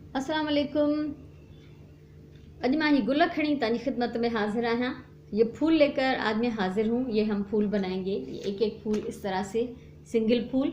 अस्सलाम वालेकुम। अज मां ही गुल खड़ी तव्हांजी खिदमत में हाजिर आहियां। ये फूल लेकर आज मैं हाजिर हूँ। ये हम फूल बनाएंगे, ये एक एक फूल इस तरह से सिंगल फूल।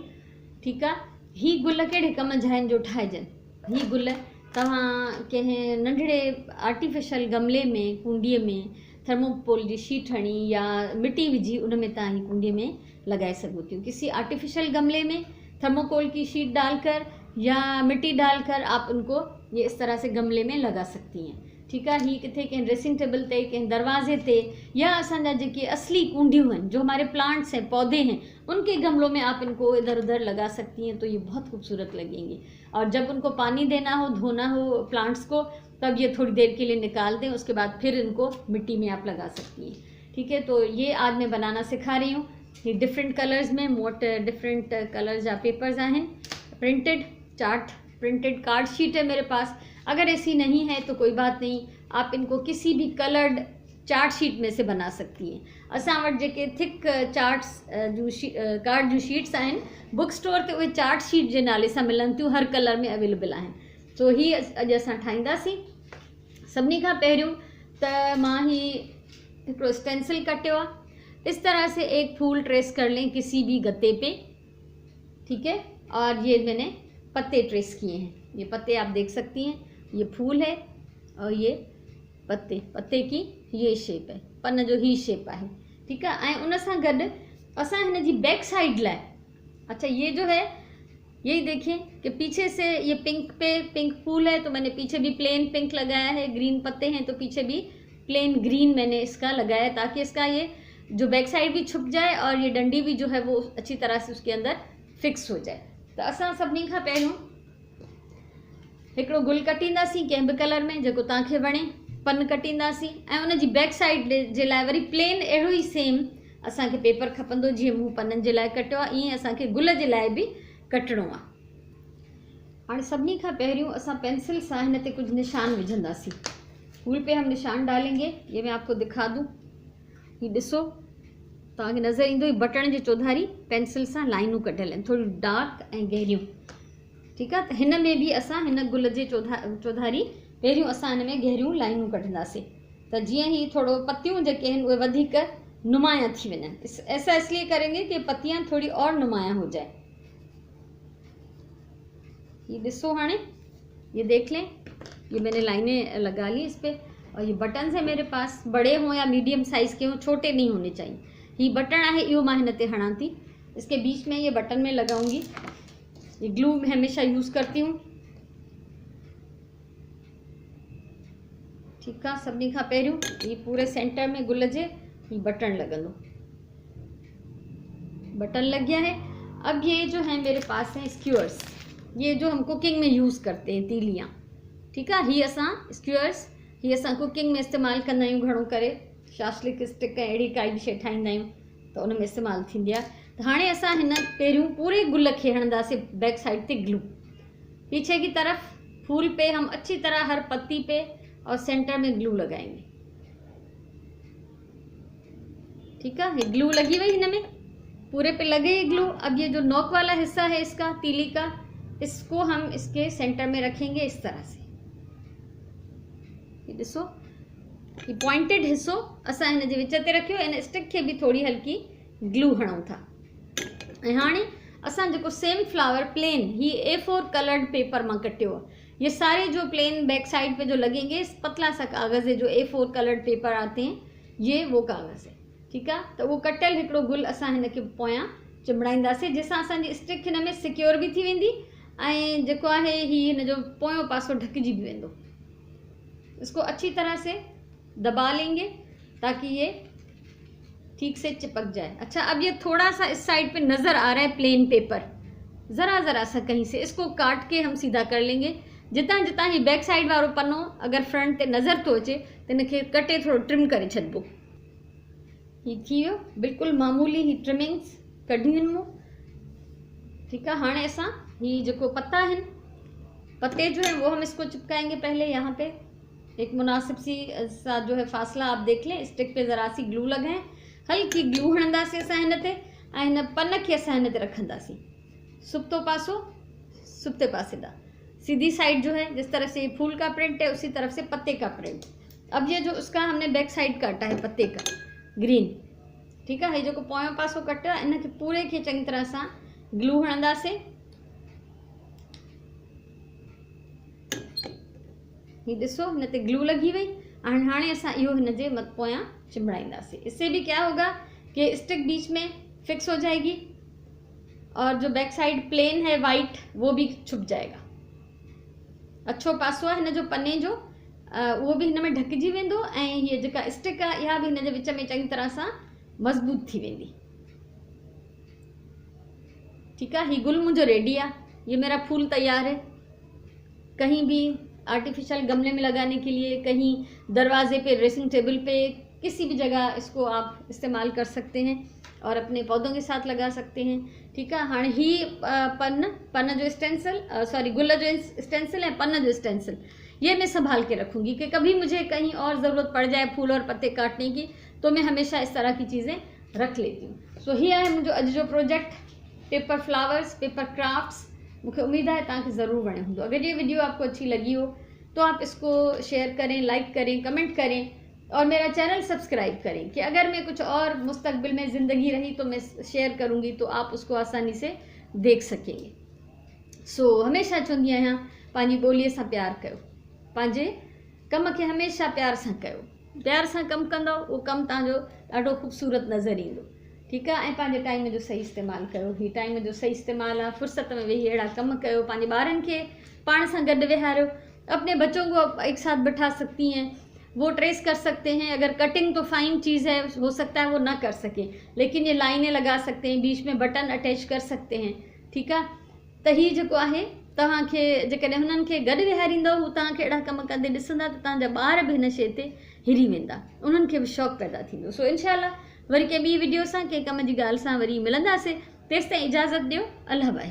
ठीक है, ही गुल कहिड़े कम जा आहिनि जो ठाहिजनि। ही गुल तव्हां कंहिं नंढड़े आर्टिफिशियल गमले में, कुंडीअ में थर्मोकोल जी शीट हणी या मिट्टी विझी उन में तव्हां ही कुंडीअ में लगाए सघो थियूं। किसी आर्टिफिशियल गमले में थर्मोकोल की शीट डालकर या मिट्टी डालकर आप उनको ये इस तरह से गमले में लगा सकती हैं। ठीक है, ही किथे कहीं ड्रेसिंग टेबल पे, कहीं दरवाजे पे, या असांजा जो असली कुंडियों हैं, जो हमारे प्लांट्स हैं, पौधे हैं, उनके गमलों में आप इनको इधर उधर लगा सकती हैं। तो ये बहुत खूबसूरत लगेंगे। और जब उनको पानी देना हो, धोना हो प्लांट्स को, तब ये थोड़ी देर के लिए निकाल दें, उसके बाद फिर इनको मिट्टी में आप लगा सकती हैं। ठीक है, तो ये आज मैं बनाना सिखा रही हूँ। ये डिफरेंट कलर्स में मोट डिफरेंट कलर्स या पेपर्स आहिनि। Printed chart, printed card sheet है मेरे पास। अगर ऐसी नहीं है तो कोई बात नहीं, आप इनको किसी भी कलर्ड चार्ट शीट में से बना सकती हैं। असां वटि जेके थिक चार्ट्स कार्ड जूं शीट्स आहिनि, बुक स्टोर ते उहे चार्ट शीट जे नाले सां मिलनि थियूं, हर कलर में अवेलेबल आहिनि। तो ही अॼु असां ठाहींदासीं। सभिनी खां पहिरियों त मां ही हिकिड़ो स्टेंसिल कटियो आहे। इस तरह से एक फूल ट्रेस कर लें किसी भी गत्ते पे। ठीक है, और ये मैंने पत्ते ट्रेस किए हैं। ये पत्ते आप देख सकती हैं, ये फूल है और ये पत्ते की ये शेप है, पन जो ही शेप है। ठीक है, ऐं उन सां गॾु असां हिन जी बैक साइड लाइ, अच्छा ये जो है यही देखिए कि पीछे से ये पिंक फूल है, तो मैंने पीछे भी प्लेन पिंक लगाया है। ग्रीन पत्ते हैं तो पीछे भी प्लेन ग्रीन मैंने इसका लगाया, ताकि इसका ये जो बैक साइड भी छुप जाए और ये डंडी भी जो है वो अच्छी तरह से उसके अंदर फिक्स हो जाए। तो असां सभिनी खां पहिरियों हिकिड़ो गुल कटींदासीं कंहिं बि कलर में जेको तव्हांखे वणे। पन कटींदासीं ऐं उन जी बैक साइड जे लाइ वरी प्लेन अहिड़ो ई सेम असांखे पेपर खपंदो। जीअं मूं पननि जे लाइ कटियो आहे, ईअं असांखे गुल जे लाइ बि कटणो आहे। हाणे सभिनी खां पहिरियों असां पेंसिल सां हिन ते कुझु निशान विझंदासीं। फूल पे हम निशान डालेंगे, ये मैं आपको दिखा दूँ। ही ॾिसो, तव्हांखे नज़र ईंदो, बटण जे चौधारी पेंसिल सां लाइनूं कढियल आहिनि, थोड़ी डार्क ऐं गहरियूं। ठीक है, तो हिन में भी असां हिन गुल जे चौधारी पहिरियों असां हिन में गहरियूं लाइनूं कढंदासीं, त जीअं ही थोड़ो पत्तियूं जेके आहिनि उहे वधीक नुमाया थी वञनि। ऐसा इसलिए करेंगे कि पत्तियां थोड़ी और नुमाया हो जाए। ये ॾिसो, हाणे ये देख लें, ये मैंने लाइनें लगा ली इस पे। और ये बटन्स है मेरे पास, बड़े हों या मीडियम साइज़ के हों, छोटे नहीं होने चाहिए। ये बटन है, इहो मां हिन ते हणां थी। इसके बीच में ये बटन में लगाऊंगी। ये ग्लू मैं हमेशा यूज़ करती हूँ। ठीक है, सभिनी खां पहिरियों ये पूरे सेंटर में गुल जे ये बटन लगंदो। बटन लग गया है। अब ये जो है मेरे पास हैं स्क्यूअर्स, ये जो हम कुकिंग में यूज़ करते हैं, तीलियाँ। ठीक है, ही असां स्क्यूअर्स ही असां कुकिंग में इस्तेमालु कंदा आहियूं घणो करे। शास्लिक स्टिक अहिड़ी काई बि शइ ठाहींदा आहियूं त उन में इस्तेमालु थींदी आहे। त हाणे असां हिन पहिरियों पूरे गुल खे हणंदासीं बैक साइड ते ग्लू। पीछे की तरफ फूल पे हम अच्छी तरह हर पत्ती पे और सेंटर में ग्लू लगाएंगे। ठीक है, ये ग्लू लगी हुई हिन में, पूरे पे लगे ये ग्लू। अब ये जो नोक वाला हिस्सा है इसका, तीली का, इसको हम इसके सेंटर में रखेंगे इस तरह से। ये ॾिसो, ये पॉइंटेड हिस्सो असां हिन जे विच ते रखियो। इन स्टिक खे भी थोड़ी हल्की ग्लू हणूं था। ऐं हाणे असां जेको सेम फ्लावर प्लेन ही A4 कलर्ड पेपर मां कटियो आहे। ये सारे जो प्लेन बैक साइड पे जो लगेंगे, इस पतला सा कागज़ है जो A4 कलर्ड पेपर आते हैं, ये वो कागज़ है। ठीक है, तो वो कटियल हिकिड़ो गुल असां हिन खे पोयां चिमड़ाईंदासीं, जंहिंसां असांजी स्टिक हिन में सिक्योर भी थी वेंदी ऐं जेको आहे ही हिन जो पोयों पासो ढकिजी भी वेंदो। इसको अच्छी तरह से दबा लेंगे ताकि ये ठीक से चिपक जाए। अच्छा, अब ये थोड़ा सा इस साइड पे नज़र आ रहा है प्लेन पेपर, ज़रा सा कहीं से, इसको काट के हम सीधा कर लेंगे। जितां जितां ही बैक साइड वारो पन्नो अगर फ्रंट ते नज़र तो अचे तो इनके कटे थोड़ा ट्रिम करे छॾिबो। ये थी वियो, बिल्कुल मामूली ही ट्रिमिंग्स कढियूं मूं। ठीक है, हाणे असां ही जेको पत्ता आहिनि, पत्ते जो है वो हम इसको चिपकाएंगे। पहले यहाँ पे एक मुनासिब सी सा जो है फासला आप देख लें, स्टिक पे ज़रा सी ग्लू लगाएं, हल्की ग्लू हणंदासीं असां हिन ते, ऐं हिन पन खे असां हिन ते रखंदासीं। सुप्तो पासो सुप्ते पासे ॾांहुं सीधी साइड जो है, जिस तरह से ये फूल का प्रिंट है उसी तरफ से पत्ते का प्रिंट। अब ये जो उसका हमने बैक साइड काटा है पत्ते का ग्रीन, ठीक है, ये जो पोयों पासो कटियो आहे इनखे पूरे खे चङी तरह सां ग्लू हणंदासीं। ही ॾिसो हिन ते ग्लू लगी वई। हाणे असां इहो हिन जे पोयां चिमड़ाईंदासीं। इससे भी क्या होगा कि स्टिक बीच में फिक्स हो जाएगी और जो बैक साइड प्लेन है वाइट वो भी छुप जाएगा। अच्छो पासो आहे हिन जो पन्ने जो वो भी हिन में ढकिजी वेंदो ऐं हीअ जेका स्टिक आहे इहा भी हिन जे विच में चङी तरह सां मज़बूत थी वेंदी। ठीक है, ये गुल मुझे रेडी है, ये मेरा फूल तैयार है। कहीं भी आर्टिफिशियल गमले में लगाने के लिए, कहीं दरवाजे पे, ड्रेसिंग टेबल पे, किसी भी जगह इसको आप इस्तेमाल कर सकते हैं और अपने पौधों के साथ लगा सकते हैं। ठीक है, हाँ ही पन्न जो स्टेंसिल सॉरी गुल जो स्टेंसिल है, पन्न जो स्टेंसिल, ये मैं संभाल के रखूँगी कि कभी मुझे कहीं और ज़रूरत पड़ जाए फूल और पत्ते काटने की तो मैं हमेशा इस तरह की चीज़ें रख लेती हूँ। सो ही है मुझे अज जो project paper flowers, paper crafts. मुझे उम्मीद है तक ज़रूर वणे होंदो। अगर ये वीडियो आपको अच्छी लगी हो तो आप इसको शेयर करें, लाइक करें, कमेंट करें और मेरा चैनल सब्सक्राइब करें कि अगर मैं कुछ और मुस्तकबिल में ज़िंदगी रही तो मैं शेयर करूँगी तो आप उसको आसानी से देख सकेंगे। सो हमेशा चवंदी आहियां पंहिंजी ॿोलीअ सां प्यार कयो, पंहिंजे कम खे हमेशा प्यार सां कयो। प्यार सां कमु कंदो उहो कमु तव्हांजो ॾाढो ख़ूबसूरत नज़र ईंदो। ठीक है, ऐं पंहिंजे टाइम जो सही इस्तेमालु कयो। ही टाइम जो सही इस्तेमालु आहे, फुर्सत में वेही अहिड़ा कम कयो, पंहिंजे ॿारनि खे पाण सां गॾु विहारियो। अपने बच्चों को एक साथ बिठा सकती हैं, वो ट्रेस कर सकते हैं। अगर कटिंग तो फाइन चीज़ है, हो सकता है वो ना कर सके, लेकिन ये लाइनें लगा सकते हैं, बीच में बटन अटैच कर सकते हैं। ठीक है, त ही जेको आहे तव्हांखे जेकॾहिं हुननि खे गॾु विहारींदव, हू तव्हांखे अहिड़ा कम कंदे ॾिसंदा त तव्हांजा ॿार बि हिन शइ ते हिरी वेंदा, उन्हनि खे बि शौक़ु पैदा थींदो। सो इंशाअल्लाह वरी कंहिं ॿी वीडियो सां, कंहिं कम जी ॻाल्हि सां वरी मिलंदासीं। तेसिताईं इजाज़त ॾियो। अल्लाह भाई।